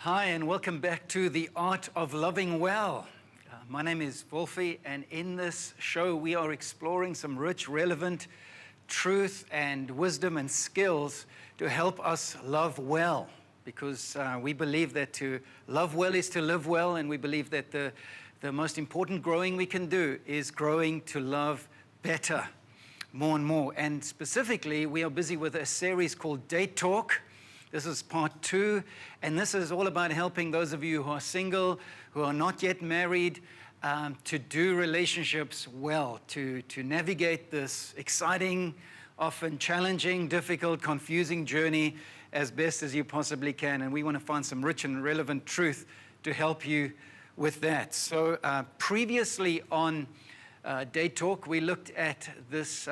Hi, and welcome back to The Art of Loving Well. My name is Wolfie, and in this show, we are exploring some rich, relevant truth and wisdom and skills to help us love well. Because we believe that to love well is to live well, and we believe that the most important growing we can do is growing to love better, more and more. And specifically, we are busy with a series called Date Talk. This is part 2, and this is all about helping those of you who are single, who are not yet married, to do relationships well, to navigate this exciting, often challenging, difficult, confusing journey as best as you possibly can. And we want to find some rich and relevant truth to help you with that. So previously on Date Talk, we looked at this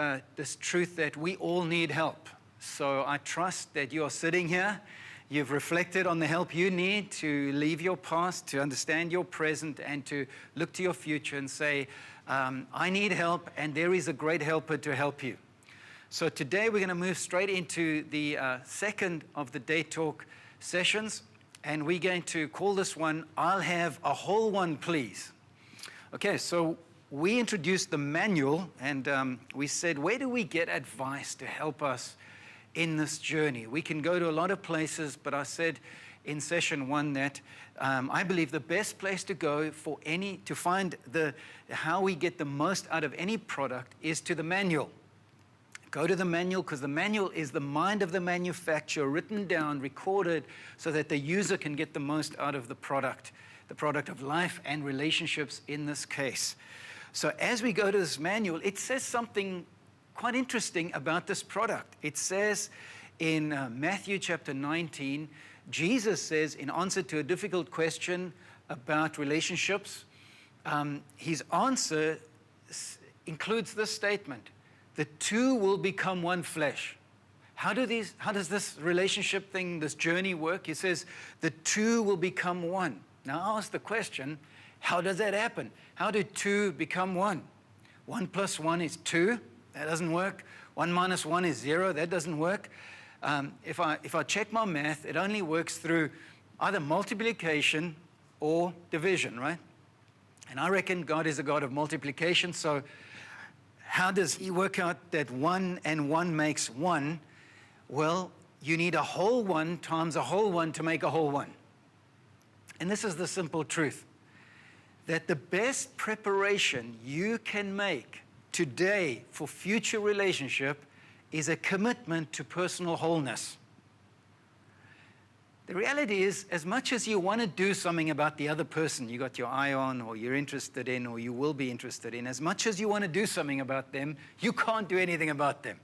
truth that we all need help. So I trust that you are sitting here, you've reflected on the help you need to leave your past, to understand your present, and to look to your future and say, I need help, and there is a great helper to help you. So today we're going to move straight into the second of the Date Talk sessions, and we're going to call this one, I'll Have a Whole One, Please. Okay, so we introduced the manual, and we said, where do we get advice to help us in this journey? We can go to a lot of places, but I said in session 1 that I believe the best place to go to find how we get the most out of any product is to the manual. Go to the manual, because the manual is the mind of the manufacturer, written down, recorded, so that the user can get the most out of the product of life and relationships in this case. So as we go to this manual, it says something quite interesting about this product. It says in Matthew chapter 19, Jesus says, in answer to a difficult question about relationships, his answer includes this statement: the two will become one flesh. How does this relationship thing, this journey work? He says, the two will become one. Now I ask the question, how does that happen? How do two become one? 1 plus 1 is 2. That doesn't work. 1 minus 1 is 0. That doesn't work. If I check my math, it only works through either multiplication or division, right? And I reckon God is a God of multiplication. So how does he work out that 1 and 1 makes 1? Well, you need a whole 1 times a whole 1 to make a whole 1. And this is the simple truth, that the best preparation you can make today for future relationship is a commitment to personal wholeness. The reality is, as much as you want to do something about the other person you got your eye on, or you're interested in, or you will be interested in, as much as you want to do something about them, you can't do anything about them.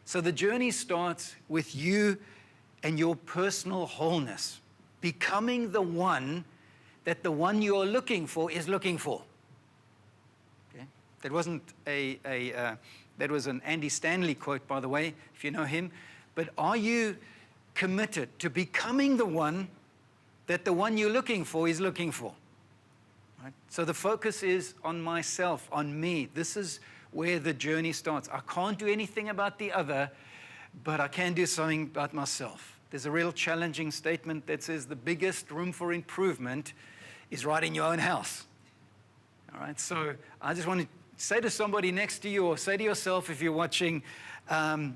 So the journey starts with you and your personal wholeness, becoming the one that the one you're looking for is looking for. That wasn't that was an Andy Stanley quote, by the way, if you know him. But are you committed to becoming the one that the one you're looking for is looking for? Right? So the focus is on myself, on me. This is where the journey starts. I can't do anything about the other, but I can do something about myself. There's a real challenging statement that says the biggest room for improvement is right in your own house. All right, so I just want to say to somebody next to you, or say to yourself if you're watching, I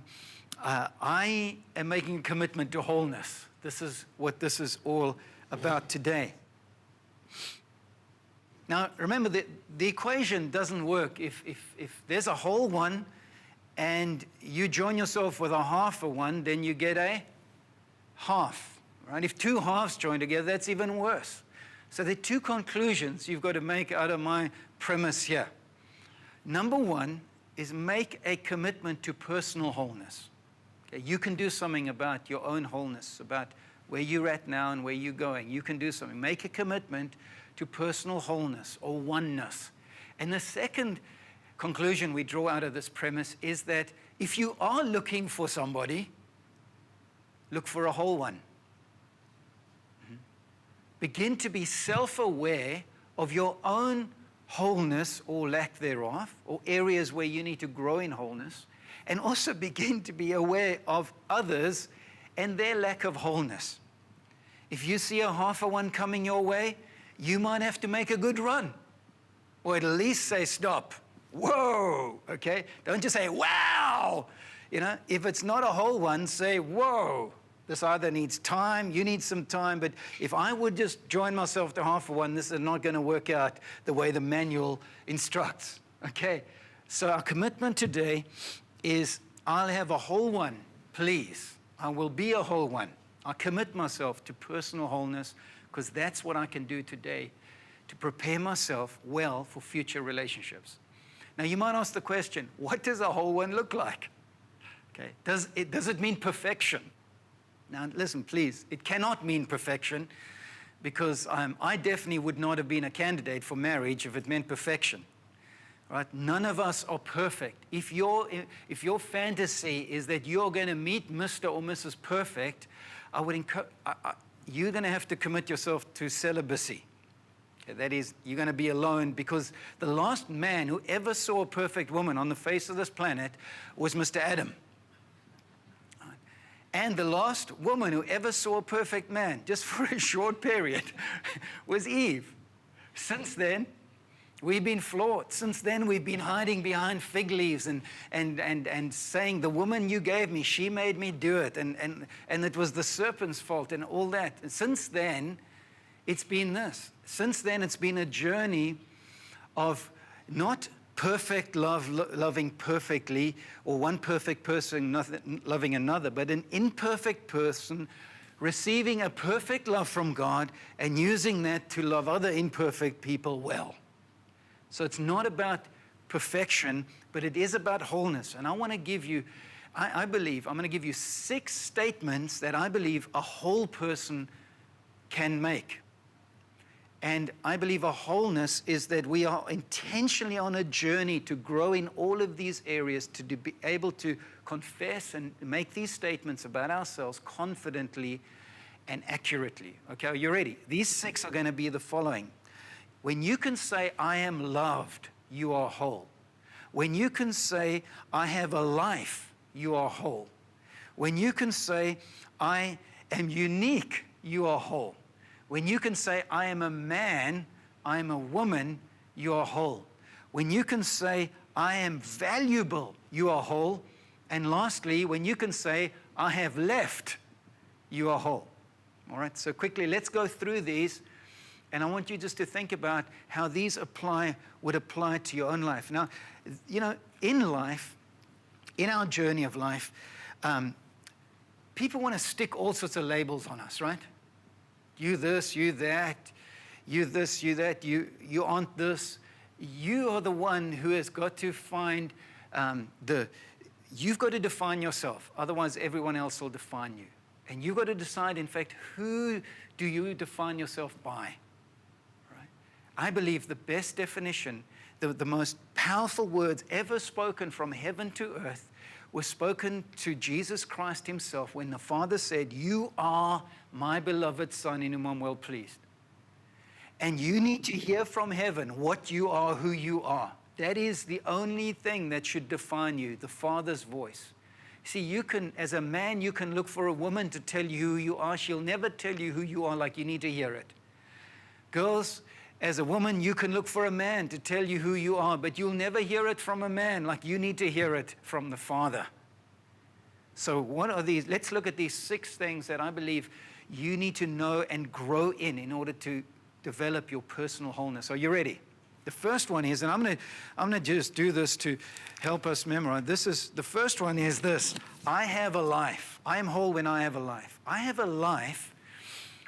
am making a commitment to wholeness. This is what this is all about today. Now, remember that the equation doesn't work if there's a whole 1 and you join yourself with a half a 1, then you get a half, right? If 2 halves join together, that's even worse. So there are 2 conclusions you've got to make out of my premise here. Number 1 is make a commitment to personal wholeness. Okay, you can do something about your own wholeness, about where you're at now and where you're going. You can do something. Make a commitment to personal wholeness or oneness. And the second conclusion we draw out of this premise is that if you are looking for somebody, look for a whole one. Begin to be self-aware of your own wholeness or lack thereof, or areas where you need to grow in wholeness, and also begin to be aware of others and their lack of wholeness. If you see a half a one coming your way, you might have to make a good run. Or at least say, stop. Whoa, okay? Don't just say, wow. You know, if it's not a whole one, say, whoa. This either needs time, you need some time, but if I would just join myself to half a one, this is not going to work out the way the manual instructs, okay? So our commitment today is, I'll have a whole one, please. I will be a whole one. I commit myself to personal wholeness because that's what I can do today to prepare myself well for future relationships. Now, you might ask the question, what does a whole one look like? Okay, does it mean perfection? Now, listen, please, it cannot mean perfection because I definitely would not have been a candidate for marriage if it meant perfection. Right? None of us are perfect. If your fantasy is that you're going to meet Mr. or Mrs. Perfect, you're going to have to commit yourself to celibacy. Okay, that is, you're going to be alone because the last man who ever saw a perfect woman on the face of this planet was Mr. Adam. And the last woman who ever saw a perfect man, just for a short period, was Eve. Since then, we've been flawed. Since then, we've been hiding behind fig leaves and saying, the woman you gave me, she made me do it. And it was the serpent's fault and all that. And since then, it's been this. Since then, it's been a journey of not perfect love, loving perfectly, or one perfect person loving another, but an imperfect person receiving a perfect love from God and using that to love other imperfect people well. So it's not about perfection, but it is about wholeness. And I want to give you, I believe, I'm going to give you 6 statements that I believe a whole person can make. And I believe a wholeness is that we are intentionally on a journey to grow in all of these areas, to be able to confess and make these statements about ourselves confidently and accurately. Okay, are you ready? These 6 are going to be the following. When you can say, I am loved, you are whole. When you can say, I have a life, you are whole. When you can say, I am unique, you are whole. When you can say, I am a man, I am a woman, you are whole. When you can say, I am valuable, you are whole. And lastly, when you can say, I have left, you are whole. All right, so quickly, let's go through these. And I want you just to think about how these would apply to your own life. Now, you know, in life, in our journey of life, people want to stick all sorts of labels on us, right? You this, you that, you this, you that, you aren't this. You are the one who has got to find you've got to define yourself. Otherwise, everyone else will define you. And you've got to decide, in fact, who do you define yourself by? Right? I believe the best definition, the most powerful words ever spoken from heaven to earth were spoken to Jesus Christ himself when the Father said, you are my beloved Son in whom I'm well pleased. And you need to hear from heaven what you are, who you are. That is the only thing that should define you, the Father's voice. See, you can, as a man, you can look for a woman to tell you who you are. She'll never tell you who you are like you need to hear it. Girls, as a woman, you can look for a man to tell you who you are, but you'll never hear it from a man like you need to hear it from the Father. So what are these? Let's look at these 6 things that I believe you need to know and grow in order to develop your personal wholeness. Are you ready? The first one is, and I'm gonna just do this to help us memorize. The first one is this: I have a life. I am whole when I have a life. I have a life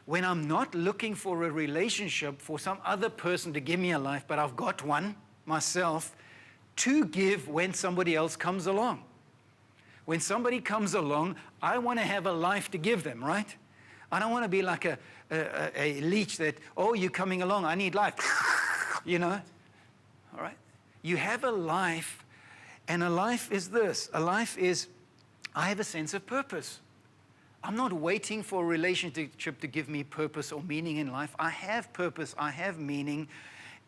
when I'm not looking for a relationship for some other person to give me a life, but I've got one myself to give when somebody else comes along. When somebody comes along, I want to have a life to give them, right? I don't want to be like a leech that, oh, you're coming along, I need life. You know, all right? You have a life, and a life is this. A life is, I have a sense of purpose. I'm not waiting for a relationship to give me purpose or meaning in life. I have purpose, I have meaning,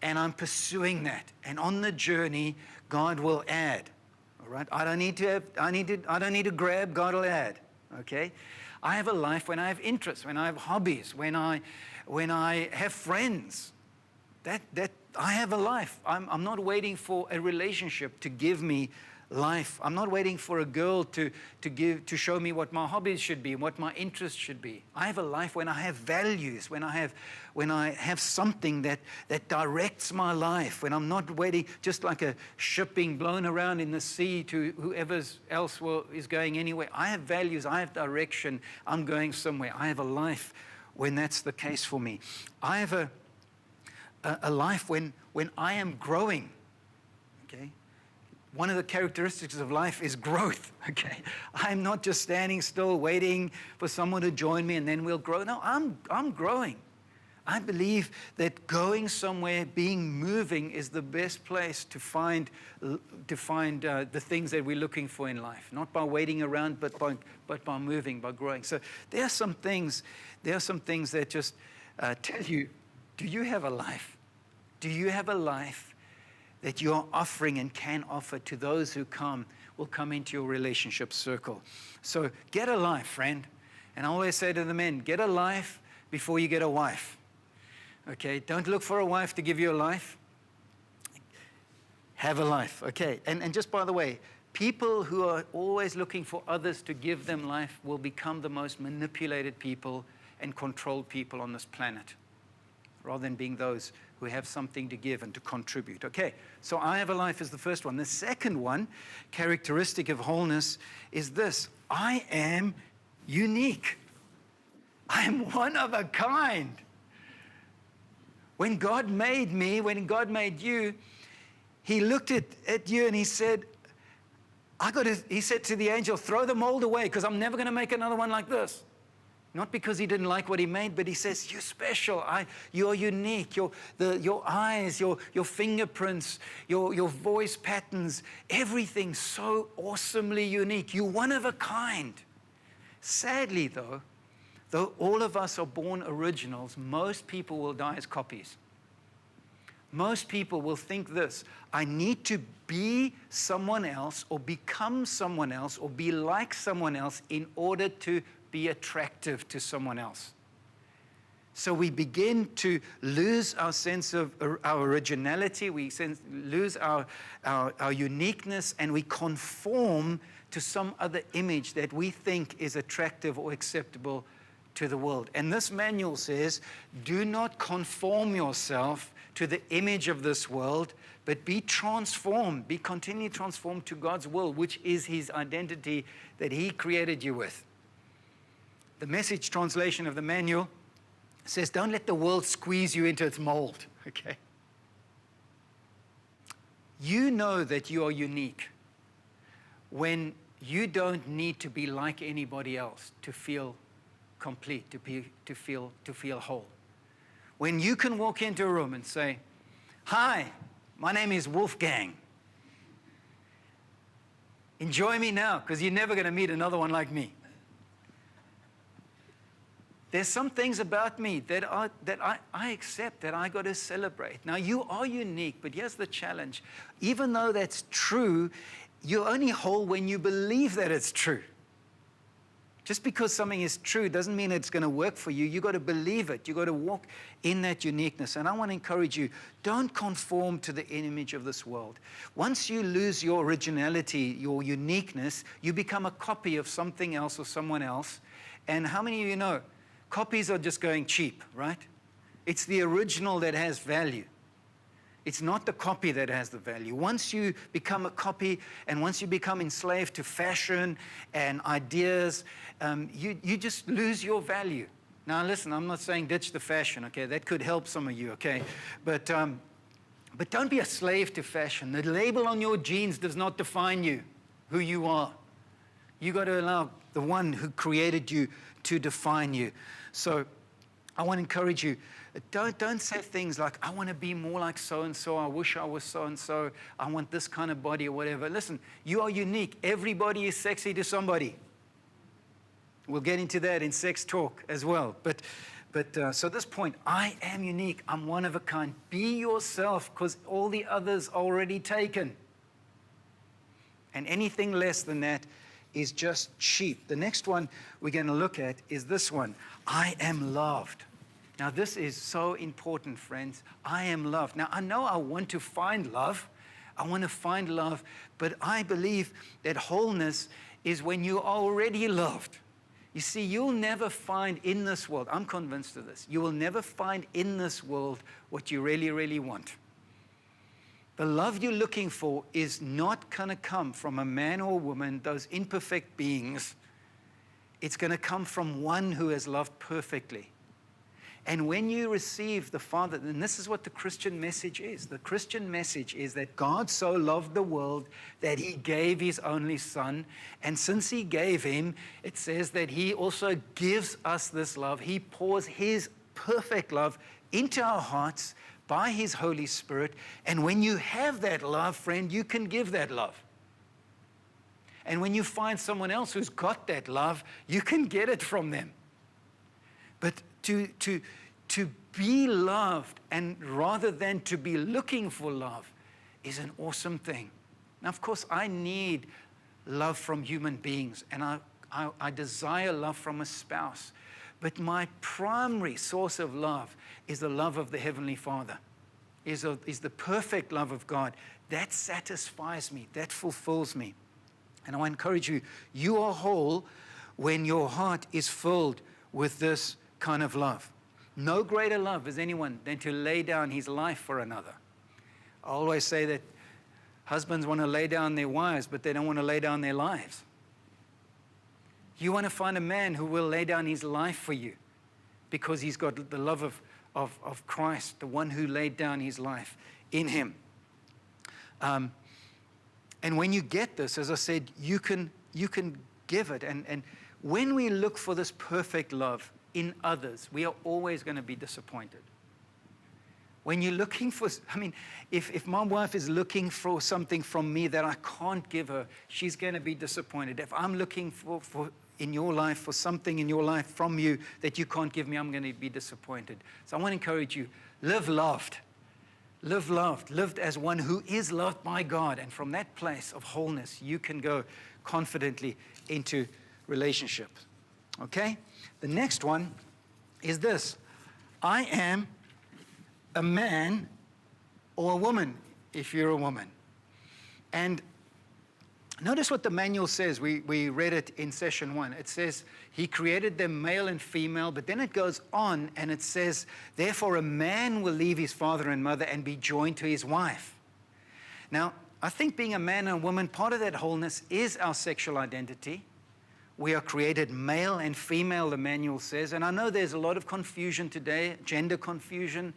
and I'm pursuing that. And on the journey, God will add. All right? I don't need to grab, God will add. Okay? I have a life when I have interests, when I have hobbies, when I have friends. That I have a life. I'm not waiting for a relationship to give me life. I'm not waiting for a girl to show me what my hobbies should be, what my interests should be. I have a life when I have values, when I have something that directs my life, when I'm not waiting just like a ship being blown around in the sea to whoever else is going anywhere. I have values, I have direction, I'm going somewhere. I have a life when that's the case for me. I have a life when I am growing, okay? One of the characteristics of life is growth, okay? I'm not just standing still waiting for someone to join me and then we'll grow. No, I'm growing. I believe that going somewhere, moving is the best place to find the things that we're looking for in life. Not by waiting around, but by moving, by growing. So there are some things that just tell you, do you have a life? Do you have a life that you're offering and can offer to those who will come into your relationship circle? So get a life, friend. And I always say to the men, get a life before you get a wife. Okay, don't look for a wife to give you a life. Have a life, okay? And just by the way, people who are always looking for others to give them life will become the most manipulated people and controlled people on this planet, rather than being those who have something to give and to contribute. Okay, so I have a life is the first one. The second one, characteristic of wholeness, is this: I am unique. I am one of a kind. When God made me, when God made you, he looked at you and he said, he said to the angel, throw the mold away because I'm never going to make another one like this. Not because he didn't like what he made, but he says, you're special. You're unique. Your eyes, your fingerprints, your voice patterns, everything so awesomely unique. You're one of a kind. Sadly, though all of us are born originals, most people will die as copies. Most people will think this: I need to be someone else or become someone else or be like someone else in order to be attractive to someone else. So we begin to lose our sense of our originality, lose our uniqueness, and we conform to some other image that we think is attractive or acceptable to the world. And this manual says, do not conform yourself to the image of this world, but be transformed, be continually transformed to God's will, which is his identity that he created you with. The Message translation of the manual says, don't let the world squeeze you into its mold, okay? You know that you are unique when you don't need to be like anybody else to feel complete, to feel whole. When you can walk into a room and say, hi, my name is Wolfgang. Enjoy me now, because you're never going to meet another one like me. There's some things about me that I accept, that I got to celebrate. Now, you are unique, but here's the challenge. Even though that's true, you're only whole when you believe that it's true. Just because something is true doesn't mean it's going to work for you. You've got to believe it. You've got to walk in that uniqueness. And I want to encourage you, don't conform to the image of this world. Once you lose your originality, your uniqueness, you become a copy of something else or someone else. And how many of you know, copies are just going cheap, right? It's the original that has value. It's not the copy that has the value. Once you become a copy and once you become enslaved to fashion and ideas, you just lose your value. Now listen, I'm not saying ditch the fashion, okay? That could help some of you, okay? But don't be a slave to fashion. The label on your jeans does not define you, who you are. You got to allow the one who created you to define you. So I want to encourage you, don't say things like, I want to be more like so-and-so, I wish I was so-and-so, I want this kind of body or whatever. Listen, you are unique. Everybody is sexy to somebody. We'll get into that in sex talk as well. But so this point, I am unique, I'm one of a kind. Be yourself, because all the others are already taken. And anything less than that is just cheap. The next one we're going to look at is this one. I am loved. Now, this is so important, friends. I am loved. Now, I know I want to find love. I want to find love, but I believe that wholeness is when you're already loved. You see, you'll never find in this world, I'm convinced of this, you will never find in this world what you really, really want. The love you're looking for is not going to come from a man or a woman, those imperfect beings. It's going to come from one who has loved perfectly. And when you receive the Father, and this is what the Christian message is. The Christian message is that God so loved the world that he gave his only Son. And since he gave him, it says that he also gives us this love. He pours his perfect love into our hearts by his Holy Spirit. And when you have that love, friend, you can give that love. And when you find someone else who's got that love, you can get it from them. But to be loved, and rather than to be looking for love, is an awesome thing. Now, of course, I need love from human beings, and I desire love from a spouse. But my primary source of love is the love of the Heavenly Father, is the perfect love of God. That satisfies me, that fulfills me. And I encourage you, you are whole when your heart is filled with this kind of love. No greater love is anyone than to lay down his life for another. I always say that husbands want to lay down their wives, but they don't want to lay down their lives. You want to find a man who will lay down his life for you because he's got the love of Christ, the one who laid down his life in him. And when you get this, as I said, you can give it. And when we look for this perfect love in others, we are always going to be disappointed. When you're looking for, if my wife is looking for something from me that I can't give her, she's going to be disappointed. If I'm looking for in your life, for something in your life from you that you can't give me, I'm going to be disappointed. So I want to encourage you, live loved. Live loved. Lived as one who is loved by God. And from that place of wholeness, you can go confidently into relationship. Okay? The next one is this. I am a man or a woman, if you're a woman. And notice what the manual says. We read it in session 1. It says, he created them male and female, but then it goes on and it says, therefore a man will leave his father and mother and be joined to his wife. Now, I think being a man and a woman, part of that wholeness is our sexual identity. We are created male and female, the manual says. And I know there's a lot of confusion today, gender confusion.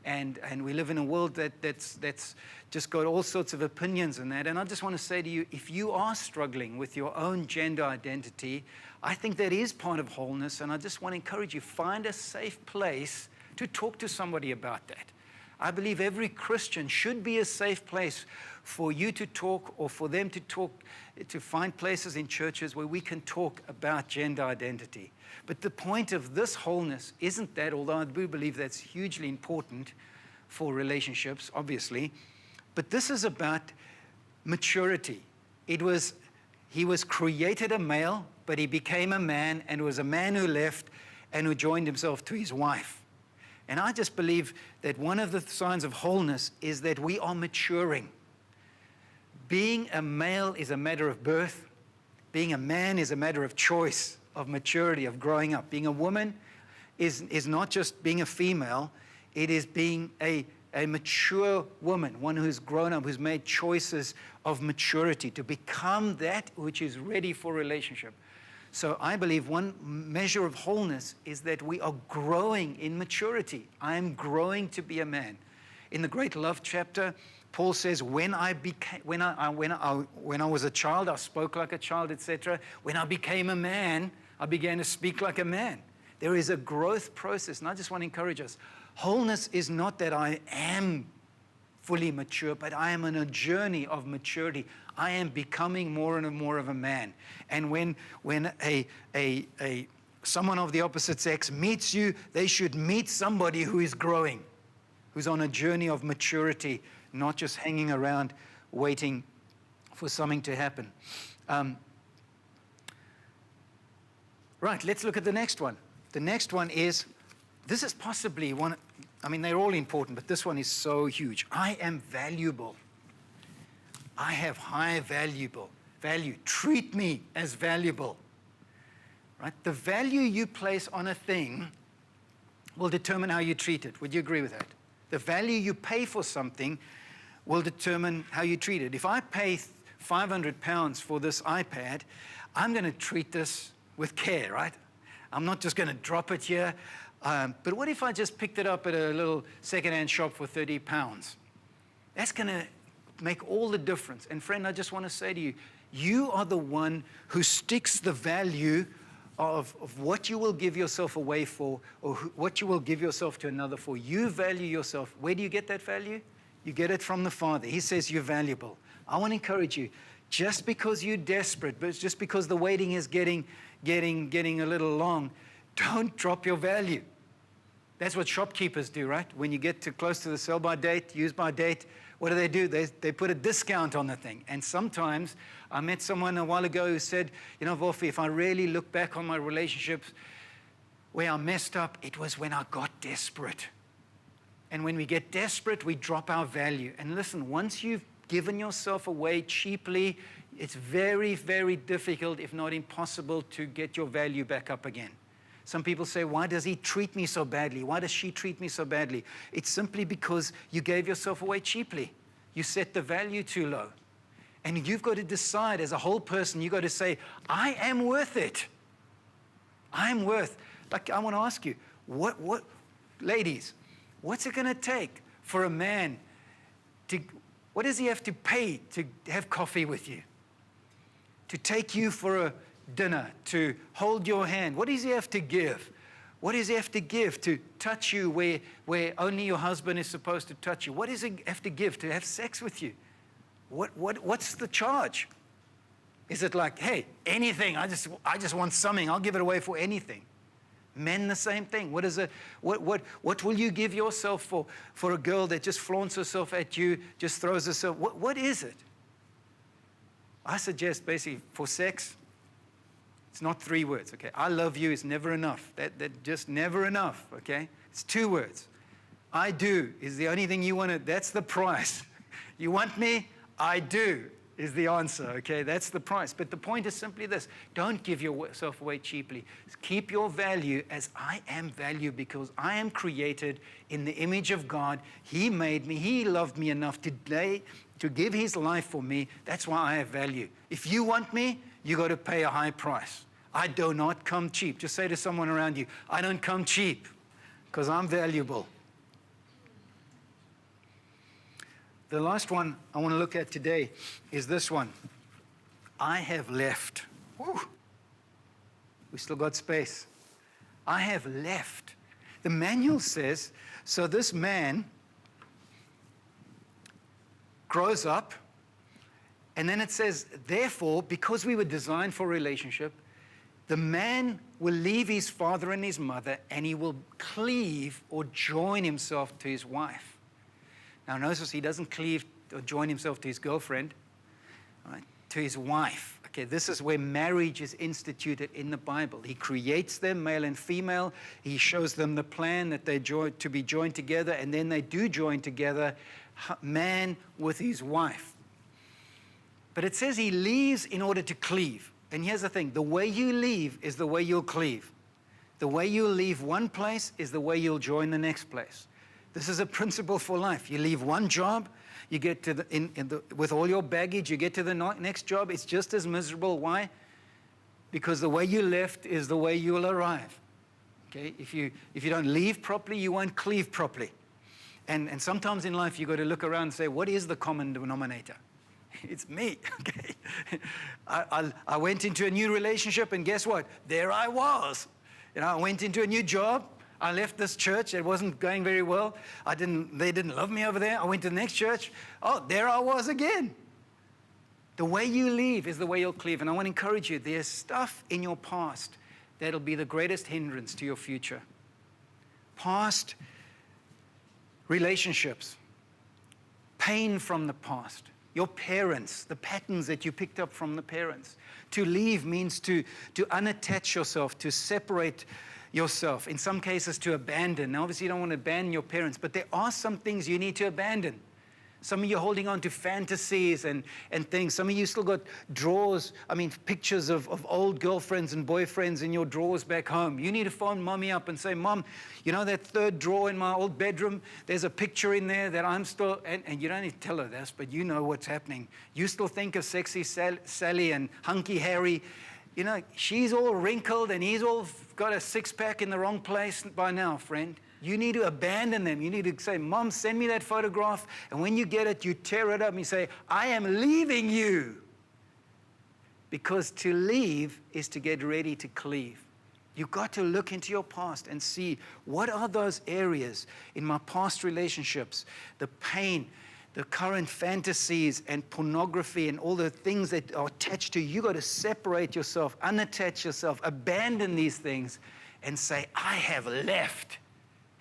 And we live in a world that's just got all sorts of opinions in that. And I just want to say to you, if you are struggling with your own gender identity, I think that is part of wholeness. And I just want to encourage you, find a safe place to talk to somebody about that. I believe every Christian should be a safe place for you to talk, or for them to talk, to find places in churches where we can talk about gender identity. But the point of this wholeness isn't that, although I do believe that's hugely important for relationships, obviously, but this is about maturity. He was created a male, but he became a man, and it was a man who left and who joined himself to his wife. And I just believe that one of the signs of wholeness is that we are maturing. Being a male is a matter of birth. Being a man is a matter of choice, of maturity, of growing up. Being a woman is not just being a female. It is being a mature woman, one who's grown up, who's made choices of maturity to become that which is ready for relationship. So I believe one measure of wholeness is that we are growing in maturity. I am growing to be a man. In the Great Love chapter, Paul says, when I was a child, I spoke like a child, etc. When I became a man, I began to speak like a man. There is a growth process, and I just want to encourage us. Wholeness is not that I am fully mature, but I am on a journey of maturity. I am becoming more and more of a man. And when someone of the opposite sex meets you, they should meet somebody who is growing, who's on a journey of maturity, not just hanging around waiting for something to happen. Right, let's look at the next one. The next one is, this is possibly one, I mean, they're all important, but this one is so huge. I am valuable. I have high value. Treat me as valuable. Right? The value you place on a thing will determine how you treat it. Would you agree with that? The value you pay for something will determine how you treat it. If I pay £500 for this iPad, I'm going to treat this with care, right? I'm not just going to drop it here. But what if I just picked it up at a little second-hand shop for £30? That's going to make all the difference. And friend, I just want to say to you, you are the one who sticks the value of what you will give yourself away for, or what you will give yourself to another for. You value yourself. Where do you get that value? You get it from the Father. He says you're valuable. I want to encourage you, just because you're desperate, but just because the waiting is getting a little long, don't drop your value. That's what shopkeepers do, right? When you get too close to the sell by date, use by date, what do? They put a discount on the thing. And sometimes, I met someone a while ago who said, you know, Wolfie, if I really look back on my relationships, where I messed up, it was when I got desperate. And when we get desperate, we drop our value. And listen, once you've given yourself away cheaply, it's very, very difficult, if not impossible, to get your value back up again. Some people say, why does he treat me so badly? Why does she treat me so badly? It's simply because you gave yourself away cheaply. You set the value too low. And you've got to decide as a whole person, you've got to say, I am worth it. I'm worth. Like, I want to ask you, ladies, what's it going to take for a man what does he have to pay to have coffee with you? To take you for a dinner, to hold your hand? What does he have to give? What does he have to give to touch you where only your husband is supposed to touch you? What does he have to give to have sex with you? What's the charge? Is it like, hey, anything, I just want something, I'll give it away for anything? Men, the same thing. What will you give yourself for a girl that just flaunts herself at you, just throws herself? What is it? I suggest basically for sex, it's not 3 words, okay? I love you is never enough. That just never enough, okay? It's 2 words. I do is the only thing you want to, that's the price. You want me? I do is the answer, okay? That's the price. But the point is simply this. Don't give yourself away cheaply. Keep your value as I am valued, because I am created in the image of God. He made me. He loved me enough to give his life for me. That's why I have value. If you want me, you got to pay a high price. I do not come cheap. Just say to someone around you, I don't come cheap because I'm valuable. The last one I want to look at today is this one. I have left. Woo. We still got space. I have left. The manual says, so this man grows up, and then it says, therefore, because we were designed for a relationship, the man will leave his father and his mother, and he will cleave or join himself to his wife. Now notice he doesn't cleave or join himself to his girlfriend, right? To his wife. Okay, this is where marriage is instituted in the Bible. He creates them, male and female. He shows them the plan that they to be joined together, and then they do join together, man with his wife. But it says he leaves in order to cleave. And here's the thing, the way you leave is the way you'll cleave. The way you'll leave one place is the way you'll join the next place. This is a principle for life. You leave one job, you get to with all your baggage, you get to the next job, it's just as miserable. Why? Because the way you left is the way you'll arrive. Okay? If you don't leave properly, you won't cleave properly. And sometimes in life, you've got to look around and say, what is the common denominator? It's me, okay? I went into a new relationship, and guess what? There I was. You know, I went into a new job. I left this church. It wasn't going very well. They didn't love me over there. I went to the next church. Oh, there I was again. The way you leave is the way you'll cleave. And I want to encourage you, there's stuff in your past that'll be the greatest hindrance to your future. Past relationships, pain from the past, your parents, the patterns that you picked up from the parents. To leave means to unattach yourself, to separate yourself. In some cases, to abandon. Now, obviously, you don't want to abandon your parents, but there are some things you need to abandon. Some of you are holding on to fantasies and things. Some of you still got drawers, pictures of old girlfriends and boyfriends in your drawers back home. You need to phone mommy up and say, Mom, you know that third drawer in my old bedroom? There's a picture in there that I'm still, and you don't need to tell her this, but you know what's happening. You still think of sexy Sally and hunky Harry. You know, she's all wrinkled and he's all got a six-pack in the wrong place by now, friend. You need to abandon them. You need to say, Mom, send me that photograph. And when you get it, you tear it up and you say, I am leaving you. Because to leave is to get ready to cleave. You've got to look into your past and see, what are those areas in my past relationships, the pain, the current fantasies and pornography and all the things that are attached to you. You've got to separate yourself, unattach yourself, abandon these things and say, I have left.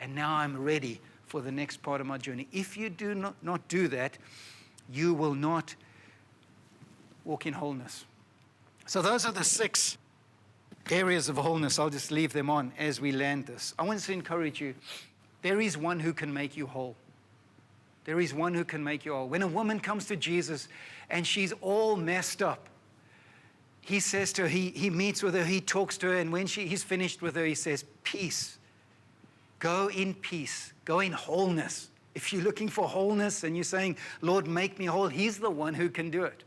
And now I'm ready for the next part of my journey. If you do not do that, you will not walk in wholeness. So those are the 6 areas of wholeness. I'll just leave them on as we land this. I want to encourage you. There is one who can make you whole. There is one who can make you whole. When a woman comes to Jesus and she's all messed up, he says to her, he meets with her, he talks to her, and when he's finished with her, he says, peace. Go in peace. Go in wholeness. If you're looking for wholeness and you're saying, Lord, make me whole, he's the one who can do it.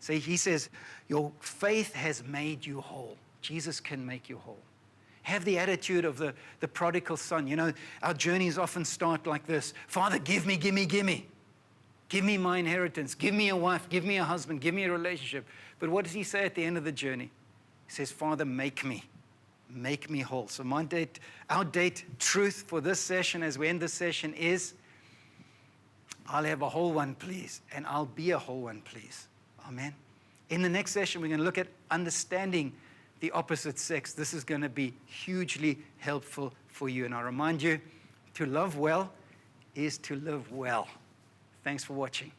So he says, your faith has made you whole. Jesus can make you whole. Have the attitude of the prodigal son. You know, our journeys often start like this. Father, give me, give me, give me. Give me my inheritance. Give me a wife. Give me a husband. Give me a relationship. But what does he say at the end of the journey? He says, Father, make me. Make me whole. So our date truth for this session as we end this session is, I'll have a whole one, please. And I'll be a whole one, please. Amen. In the next session, we're going to look at understanding the opposite sex. This is going to be hugely helpful for you. And I remind you, to love well is to live well. Thanks for watching.